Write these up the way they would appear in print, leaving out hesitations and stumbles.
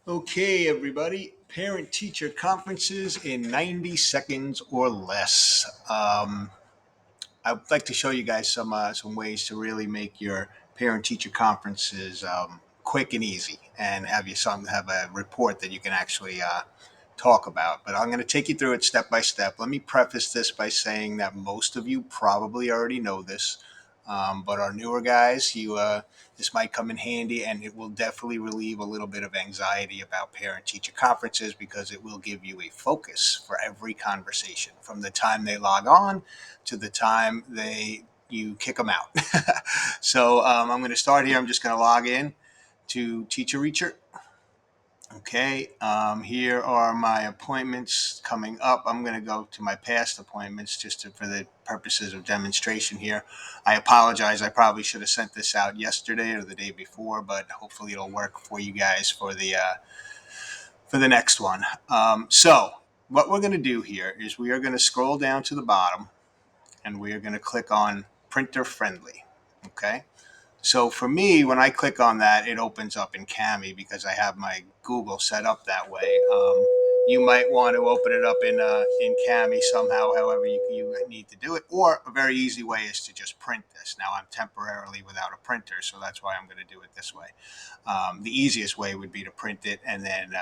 Okay, everybody. Parent-teacher conferences in 90 seconds or less. I'd like to show you guys some ways to really make your parent-teacher conferences quick and easy, and have a report that you can actually talk about. But I'm going to take you through it step by step. Let me preface this by saying that most of you probably already know this, but our newer guys, this might come in handy, and it will definitely relieve a little bit of anxiety about parent-teacher conferences because it will give you a focus for every conversation from the time they log on to the time you kick them out. So I'm going to start here. I'm just going to log in to Teacher Reacher. Okay, here are my appointments coming up. I'm going to go to my past appointments for the purposes of demonstration here. I apologize. I probably should have sent this out yesterday or the day before, but hopefully it'll work for you guys for the next one. So what we're going to do here is we are going to scroll down to the bottom and we are going to click on Printer Friendly. Okay. So for me, when I click on that, it opens up in Cami because I have my Google set up that way. You might want to open it up in Cami somehow, however you need to do it. Or a very easy way is to just print this. Now I'm temporarily without a printer, so that's why I'm going to do it this way. The easiest way would be to print it, and then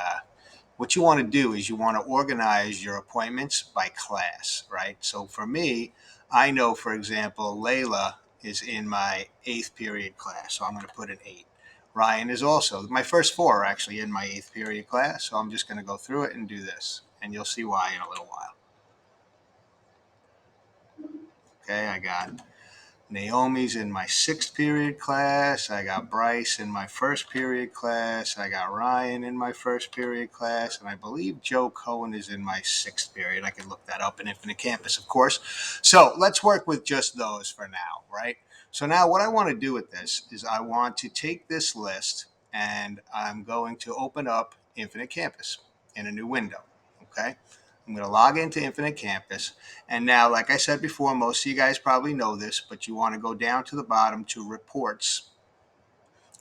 what you want to do is you want to organize your appointments by class, right? So for me, I know, for example, Layla is in my 8th period class, so I'm going to put an 8. Ryan is also, my first 4 are actually in my 8th period class, so I'm just going to go through it and do this, and you'll see why in a little while. Okay, I got Naomi's in my 6th period class. I got Bryce in my 1st period class. I got Ryan in my 1st period class. And I believe Joe Cohen is in my 6th period. I can look that up in Infinite Campus, of course. So let's work with just those for now, right? So now what I want to do with this is I want to take this list and I'm going to open up Infinite Campus in a new window, okay? I'm going to log into Infinite Campus. And now, like I said before, most of you guys probably know this, but you want to go down to the bottom to Reports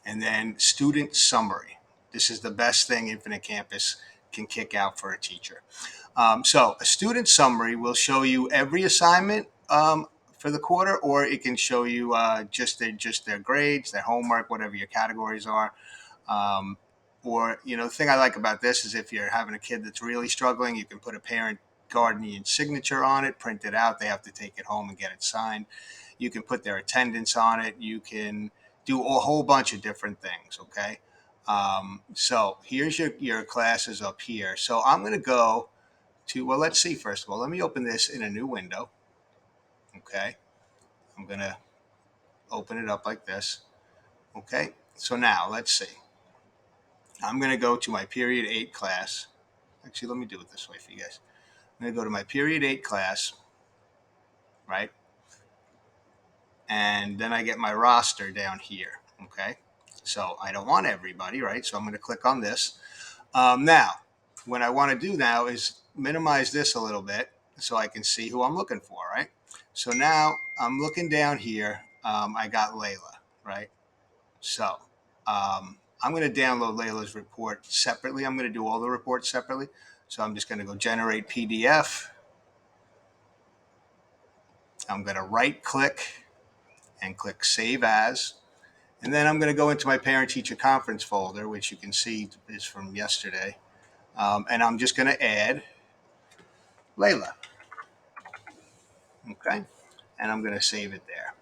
and then Student Summary. This is the best thing Infinite Campus can kick out for a teacher. So a student summary will show you every assignment for the quarter, or it can show you just their grades, their homework, whatever your categories are. Or, the thing I like about this is if you're having a kid that's really struggling, you can put a parent guardian signature on it, print it out. They have to take it home and get it signed. You can put their attendance on it. You can do a whole bunch of different things. Okay. So here's your classes up here. So I'm going to go to, well, let's see, first of all, let me open this in a new window. Okay. I'm going to open it up like this. Okay. So now let's see. I'm going to go to my period 8 class. Actually, let me do it this way for you guys. I'm going to go to my period 8 class, right? And then I get my roster down here, okay? So I don't want everybody, right? So I'm going to click on this. Now, what I want to do now is minimize this a little bit so I can see who I'm looking for, right? So now I'm looking down here. I got Layla, right? So I'm going to download Layla's report separately. I'm going to do all the reports separately. So I'm just going to go generate PDF. I'm going to right click and click Save As. And then I'm going to go into my parent-teacher conference folder, which you can see is from yesterday. And I'm just going to add Layla. Okay. And I'm going to save it there.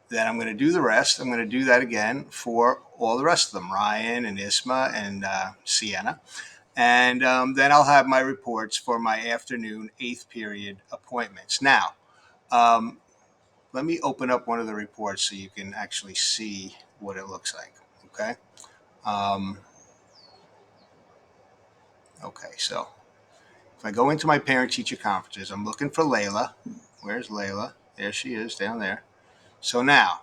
Then I'm going to do the rest. I'm going to do that again for all the rest of them, Ryan and Isma and Sienna. And then I'll have my reports for my afternoon 8th period appointments. Now, let me open up one of the reports so you can actually see what it looks like. Okay. Okay, so if I go into my parent-teacher conferences, I'm looking for Layla. Where's Layla? There she is, down there. So now,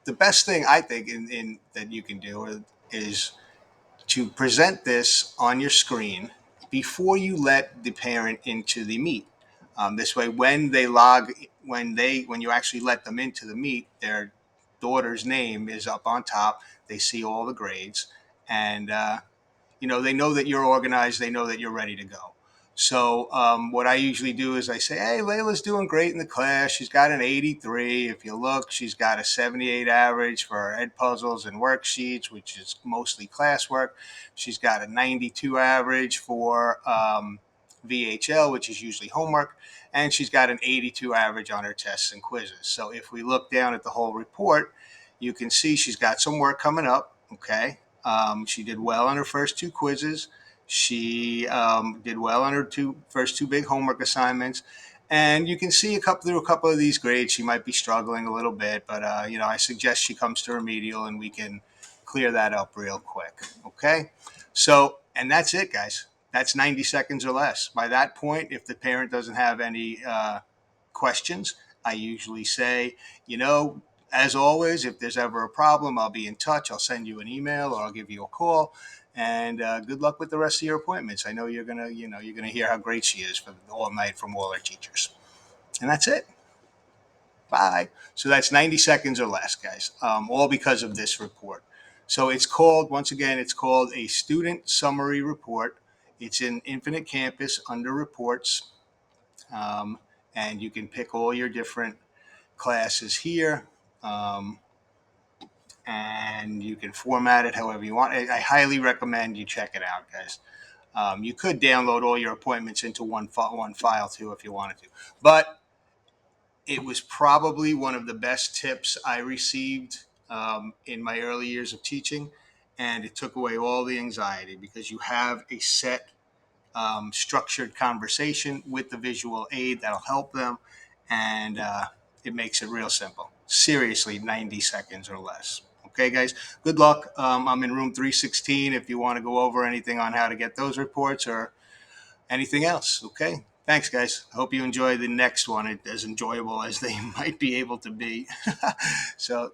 the best thing I think in that you can do is to present this on your screen before you let the parent into the meet. This way, when you actually let them into the meet, the daughter's name is up on top. They see all the grades, and they know that you're organized. They know that you're ready to go. So what I usually do is I say, hey, Layla's doing great in the class. She's got an 83. If you look, she's got a 78 average for her ed puzzles and worksheets, which is mostly classwork. She's got a 92 average for VHL, which is usually homework. And she's got an 82 average on her tests and quizzes. So if we look down at the whole report, you can see she's got some work coming up. Okay. She did well on her first two quizzes. She did well on her first two big homework assignments. And you can see through a couple of these grades, she might be struggling a little bit, but I suggest she comes to remedial and we can clear that up real quick. Okay. So, and that's it, guys. That's 90 seconds or less. By that point, if the parent doesn't have any questions, I usually say, as always, if there's ever a problem, I'll be in touch. I'll send you an email or I'll give you a call. And good luck with the rest of your appointments. I know you're gonna hear how great she is for all night from all her teachers. And that's it. Bye. So that's 90 seconds or less, guys. All because of this report. So once again, it's called a student summary report. It's in Infinite Campus under reports. And you can pick all your different classes here. And you can format it however you want. I highly recommend you check it out, guys. You could download all your appointments into one file too if you wanted to. But it was probably one of the best tips I received in my early years of teaching. And it took away all the anxiety because you have a set structured conversation with the visual aid that'll help them. And it makes it real simple. Seriously, 90 seconds or less. Okay, guys, good luck. I'm in room 316 if you want to go over anything on how to get those reports or anything else. Okay, thanks, guys. I hope you enjoy the next one. It's as enjoyable as they might be able to be. So